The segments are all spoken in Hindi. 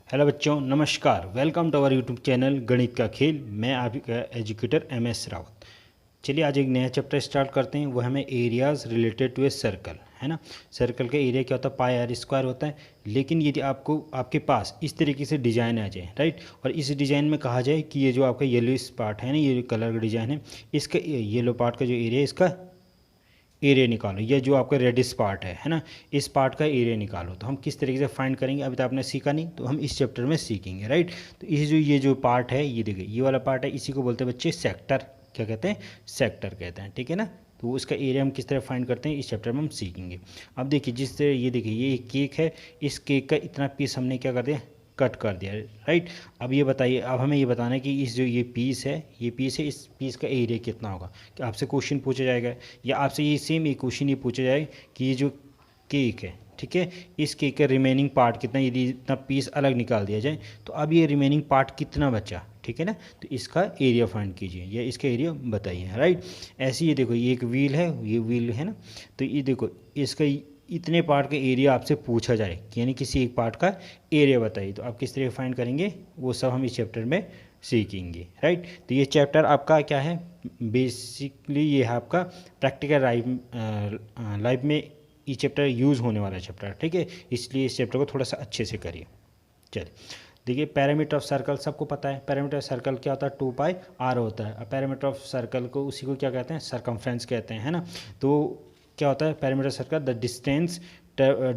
हेलो बच्चों, नमस्कार। Welcome to our YouTube channel गणित का खेल। मैं आपका एजुकेटर MS रावत। चलिए आज एक नया चैप्टर स्टार्ट करते हैं। वो हमें areas related to a circle, है ना। सर्कल का एरिया क्या होता है? पाई आर स्क्वायर होता है। लेकिन यदि आपको आपके पास इस तरीके से डिज़ाइन आ जाए, राइट, और इस डिज़ाइन में कहा जाए कि ये जो आपका येलो पार्ट है ना, ये कलर का डिज़ाइन है, इसका येलो पार्ट का जो एरिया है इसका एरिया निकालो, या जो आपका रेडिस पार्ट है ना, इस पार्ट का एरिया निकालो। तो हम किस तरीके से फाइंड करेंगे? अभी तो आपने सीखा नहीं, तो हम इस चैप्टर में सीखेंगे, राइट। तो ये जो पार्ट है, ये देखिए, ये वाला पार्ट है, इसी को बोलते हैं बच्चे सेक्टर। क्या कहते हैं? सेक्टर कहते हैं, ठीक है ना। तो उसका एरिया हम किस तरह फाइंड करते हैं, इस चैप्टर में हम सीखेंगे। अब देखिए, जिस तरह ये देखिए, ये एक केक है, इस केक का इतना पीस हमने क्या कर दिया? कट कर दिया, राइट। अब ये बताइए, अब हमें ये बताना है कि इस जो ये पीस है, इस पीस का एरिया कितना होगा। कि आपसे क्वेश्चन पूछा जाएगा, या आपसे ये सेम एक क्वेश्चन ये पूछा जाए कि ये जो केक है, ठीक है, इस केक का रिमेनिंग पार्ट कितना, यदि इतना पीस अलग निकाल दिया जाए तो अब ये रिमेनिंग पार्ट कितना बचा, ठीक है ना। तो इसका एरिया फाइंड कीजिए, या इसका एरिया बताइए, राइट। ऐसे ये देखो, ये एक व्हील है, ये व्हील है ना। तो ये देखो, इसका इतने पार्ट का एरिया आपसे पूछा जाए कि यानी किसी एक पार्ट का एरिया बताइए, तो आप किस तरह फाइंड करेंगे, वो सब हम इस चैप्टर में सीखेंगे, राइट। तो ये चैप्टर आपका क्या है? बेसिकली ये है आपका प्रैक्टिकल लाइफ में ये चैप्टर यूज़ होने वाला चैप्टर, ठीक है। इसलिए इस चैप्टर को थोड़ा सा अच्छे से करिए। चलिए देखिए, पैरामीटर ऑफ सर्कल सबको पता है। पैरामीटर ऑफ सर्कल क्या होता है? 2πr होता है। अब पैरामीटर ऑफ सर्कल को उसी को क्या कहते हैं? सरकमफ्रेंस कहते हैं, है ना। तो क्या होता है parameter circle? The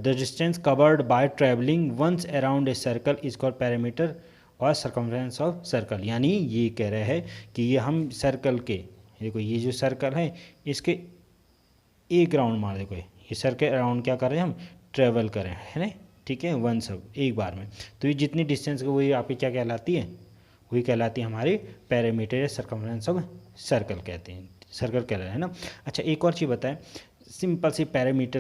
distance covered by travelling once around a circle is called parameter और सरकमफ्रेंस ऑफ सर्कल। यानी ये कह रहे हैं कि ये हम सर्कल के, देखो ये जो सर्कल है, इसके एक राउंड मार, देखो ये सर्कल अराउंड क्या कर रहे हैं हम? ट्रैवल करें, है ना, ठीक है, वन सब एक बार में। तो ये जितनी डिस्टेंस को वही आपकी क्या कहलाती है? वही कहलाती है हमारी पैरामीटर या सरकमफ्रेंस ऑफ सर्कल कहते हैं, सर्कल कह रहे हैं ना। अच्छा, एक और चीज़ बताएं, सिंपल सी पैरामीटर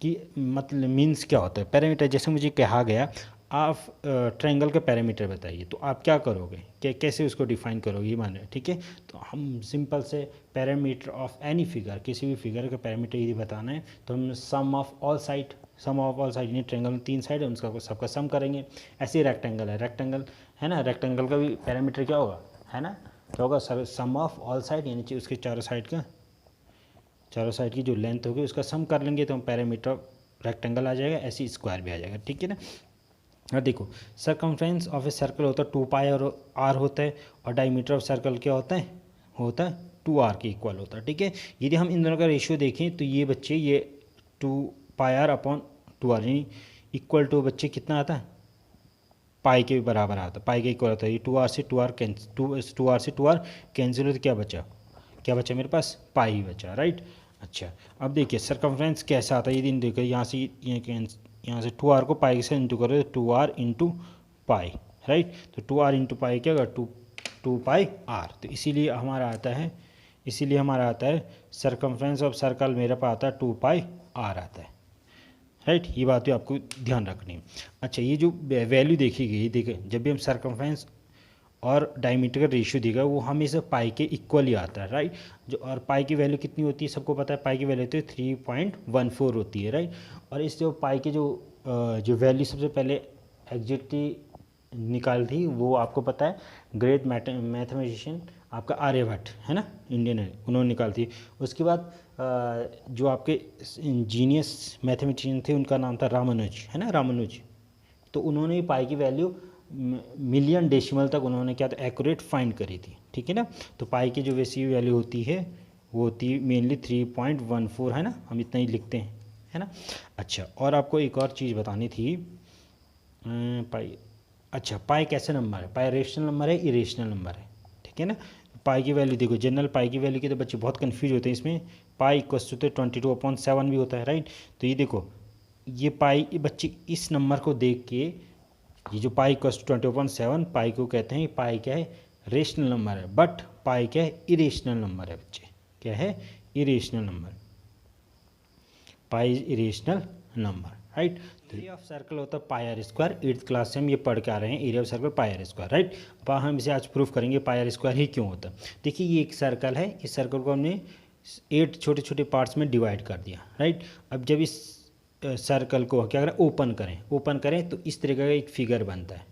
की मतलब मीन्स क्या होता है? पैरामीटर जैसे मुझे कहा गया, आप ट्रायंगल का पैरामीटर बताइए, तो आप क्या करोगे, कैसे उसको डिफाइन करोगे, ये माने, ठीक है। तो हम सिंपल से पैरामीटर ऑफ एनी फिगर, किसी भी फिगर का पैरामीटर यदि बताना है तो हम सम ऑफ ऑल साइड यानी ट्रायंगल में 3 साइड है, उनका सबका सम करेंगे। ऐसे ही रेक्टेंगल है ना, रेक्टेंगल का भी पैरामीटर क्या होगा, है ना, क्या होगा? सम ऑफ ऑल साइड, यानी उसके चारों साइड की जो लेंथ होगी उसका सम कर लेंगे तो हम पैरामीटर रेक्टेंगल आ जाएगा। ऐसे स्क्वायर भी आ जाएगा, ठीक है ना। और देखो, सरकमफ्रेंस ऑफ ए सर्कल होता है 2π और r होता है, और डायमीटर ऑफ सर्कल क्या होता है? 2r के इक्वल होता है, ठीक है। यदि हम इन दोनों का रेशियो देखें तो ये बच्चे, ये 2πr अपॉन 2r यानी इक्वल टू बच्चे कितना आता है? पाई के बराबर आता है, पाई के इक्वल होता है। ये 2r से 2r कैंसिल हो, तो क्या बचा मेरे पास? पाई बचा, राइट। अच्छा, अब देखिए सरकमफ्रेंस कैसा आता है, यदि देखिए यहाँ से 2r को पाई से इंटू करो तो 2r इंटू पाई, राइट। तो 2r इंटू पाई क्या होगा? 2πr। तो इसीलिए हमारा आता है सरकमफ्रेंस ऑफ सर्कल मेरे पास आता है 2πr आता है, राइट। ये बात भी आपको ध्यान रखनी है। अच्छा, ये जो वैल्यू देखी गई, देखिए जब भी हम सरकमफ्रेंस और डायमीटर का रेशियो देगा वो हमेशा पाई के इक्वल ही आता है, राइट। जो और पाई की वैल्यू कितनी होती है सबको पता है, पाई की वैल्यू तो 3.14 होती है, राइट। और इस जो पाई के जो वैल्यू सबसे पहले एग्जैक्टली निकाली थी वो आपको पता है, ग्रेट मैथमेटिशियन आपका आर्यभट्ट, है ना, इंडियन है, उन्होंने निकाली थी। उसके बाद जो आपके जीनियस मैथमेटिशियन थे उनका नाम था रामानुज, है ना, रामानुज। तो उन्होंने पाई की वैल्यू मिलियन डेसिमल तक उन्होंने क्या था, एक्यूरेट फाइंड करी थी, ठीक है ना। तो पाई की जो वैसी वैल्यू होती है वो होती है मेनली 3.14, है ना, हम इतना ही लिखते हैं, है ना। अच्छा, और आपको एक और चीज़ बतानी थी, पाई। अच्छा, पाई कैसे नंबर है? पाई रेशनल नंबर है, इरेशनल नंबर है, ठीक है ना। पाई की वैल्यू देखो, जनरल पाई की वैल्यू के तो बच्चे बहुत कंफ्यूज होते हैं इसमें। पाई इक्वल्स टू 22/7 भी होता है, राइट। तो ये देखो, ये पाई, ये बच्चे इस नंबर को देख के, ये जो पाई इक्वल्स टू 20/7, पाई को कहते हैं, पाई क्या है? रेशनल नंबर है। बट पाई क्या है? इरेशनल नंबर है बच्चे। क्या है? Irrational number. Pi is irrational number, right. Area of circle होता है पाई आर स्क्वायर। 8th क्लास से हम ये पढ़ के आ रहे हैं, area of circle pi r square, right. अब हम इसे आज प्रूफ करेंगे पाई आर स्क्वायर ही क्यों होता है। देखिए, ये एक सर्कल है, इस सर्कल को हमने 8 छोटे छोटे पार्ट्स में डिवाइड कर दिया, राइट। अब जब इस सर्कल को क्या करें, ओपन करें तो इस तरीके का एक फिगर बनता है।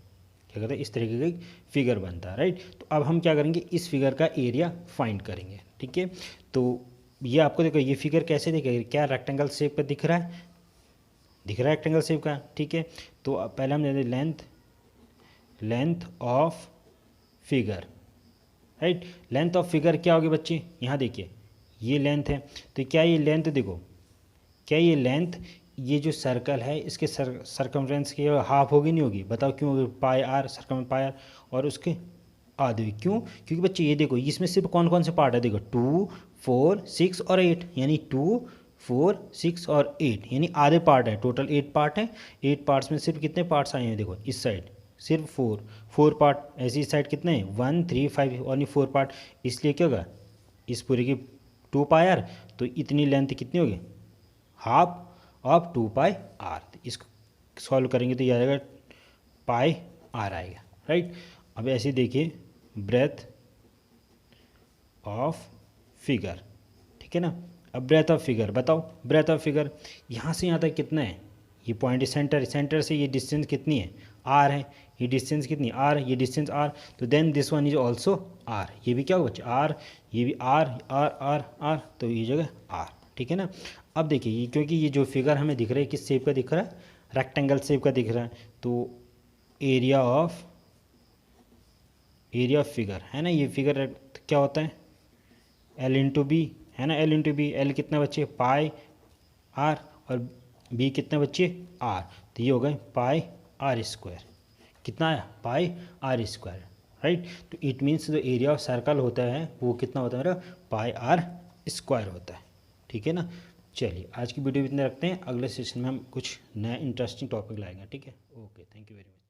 क्या कहते हैं, इस तरीके का एक फिगर बनता है, राइट। तो अब हम क्या करेंगे, इस फिगर का एरिया फाइंड करेंगे, ठीक है। तो ये आपको देखो, ये फिगर कैसे दिखेगा, क्या रेक्टेंगल शेप का दिख रहा है, रेक्टेंगल शेप का, ठीक है। तो अब पहले हम लेते length of figure, right. Length of figure क्या होगी बच्चे, यहाँ देखिए ये लेंथ है, तो क्या ये लेंथ देखो, क्या ये लेंथ, ये जो सर्कल है इसके सरकमफ्रेंस की हाफ होगी नहीं होगी, बताओ क्यों होगी, पाई आर, सर्कम पाई आर, और उसके आधे, क्यों, क्योंकि बच्चे ये देखो इसमें सिर्फ कौन कौन से पार्ट है, देखो 2 4 6 और 8, यानी 2 4 6 और 8, यानी आधे पार्ट है, टोटल 8 पार्ट है। 8 पार्ट्स में सिर्फ कितने पार्ट्स आए हैं, देखो इस साइड सिर्फ 4 पार्ट, ऐसी इस साइड कितने हैं 1 3 5 और नहीं 4 पार्ट, इसलिए क्या होगा, इस पूरे की 2 पाई आर, तो इतनी लेंथ कितनी होगी, हाफ ऑफ 2 पाई आर। इसको सॉल्व करेंगे तो ये आएगा पाई आर आएगा, राइट। अब ऐसे देखिए ब्रेथ ऑफ फिगर, ठीक है ना। अब ब्रेथ ऑफ फिगर बताओ, ब्रेथ ऑफ फिगर यहाँ से यहाँ तक कितना है, ये पॉइंट सेंटर से ये डिस्टेंस कितनी है, आर है, ये डिस्टेंस कितनी आर, ये डिस्टेंस आर, तो then this one is also r, ये भी क्या होगा बच्चे आर, ये भी आर आर आर आर, तो ये जगह आर, ठीक है ना। अब देखिए ये, क्योंकि ये जो फिगर हमें दिख रहा है किस शेप का दिख रहा है, रेक्टेंगल शेप का दिख रहा है, तो एरिया ऑफ फिगर है ना, ये फिगर क्या होता है एल इंटू बी, है ना, एल इंटू बी, एल कितना बच्चे पाई आर, और बी कितने बच्चे आर, तो ये हो गए पाई आर स्क्वायर, कितना आया पाई आर स्क्वायर, राइट। तो इट मीन्स जो एरिया ऑफ सर्कल होता है वो कितना होता है मेरा, पाई आर स्क्वायर होता है, ठीक है ना। चलिए आज की वीडियो इतने रखते हैं, अगले सेशन में हम कुछ नया इंटरेस्टिंग टॉपिक लाएंगे, ठीक है। Okay, thank you very much.